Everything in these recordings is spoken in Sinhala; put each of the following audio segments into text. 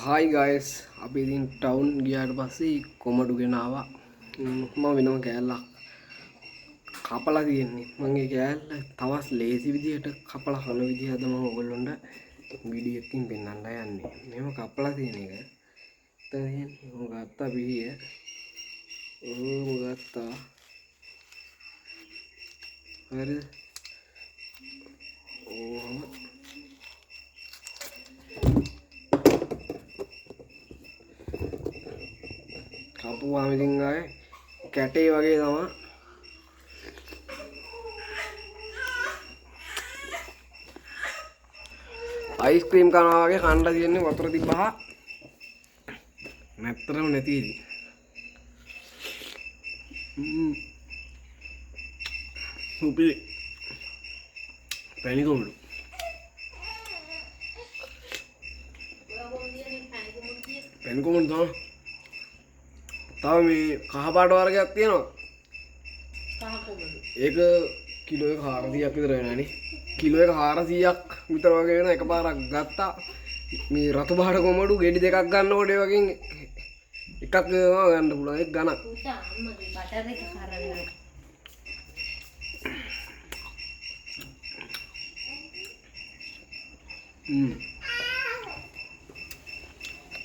හායි ගයිස් අපි ඉතින් ටවුන් ගියාට පස්සේ කොමඩු ගෙනාවා මම වෙනම කෑල්ලක් කපලා තියෙන්නේ මම ඒ කෑල්ල තවස් ලේසි විදියට කපලා කන විදිය අද මම ඔයගොල්ලන්ට වීඩියෝ එකකින් පෙන්නන්න යන්නේ මෙහෙම කපලා තියෙන එක දැන් මම ගත්තා පිහිය ගත්තා හරිද කපුවාම ඉතින් ආයේ කැටේ වගේ තමයි අයිස්ක්‍රීම් කනවා වගේ කන්න තියෙන්නේ වතුර තිබ්බහා නැත්තරම නැති ඉතින් උපි පැණි කොමඩු පැණි කොමඩු තව මේ කහ පාට වර්ගයක් තියෙනවා කහ කොමඩු ඒක කිලෝ එක 400ක් විතර වෙනවානේ කිලෝ එක 400ක් විතර වගේ වෙන එකපාරක් ගත්තා මේ රතු පාට කොමඩු ගෙඩි දෙකක් ගන්නකොට ඒ වගේ එකක් ගන්න පුළුවන් ඒක ගණන් අම්මගේ බටර් එක කරගෙන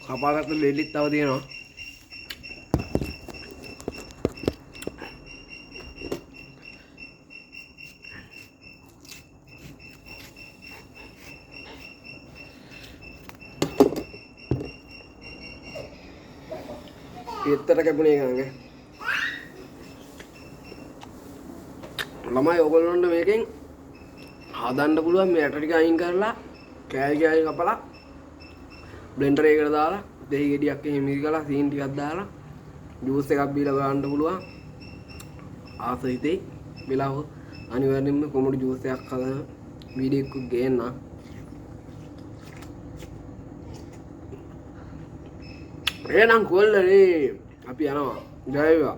කපාගත්ත ලෙලිත් තව තියෙනවා පිටතට කැපුණේ ගානේ ළමයි ඔයගොල්ලන්ට මේකෙන් හදන්න පුළුවන් මේ ඇට ටික අයින් කරලා කෑලි කපලා බ්ලෙන්ඩර් එකකට දාලා දෙහි ගෙඩියක් එහෙම මිරිකලා සීන් ටිකක් දාලා ජූස් එකක් බීලා ගන්න පුළුවන් ආස හිතේ වෙලාව අනිවාර්යෙන්ම කොමඩු ජූස් එකක් හදන වීඩියෝ එකක් ගේන්න එහෙනම් කොල්ලනේ අපි යනවා ජය වේවා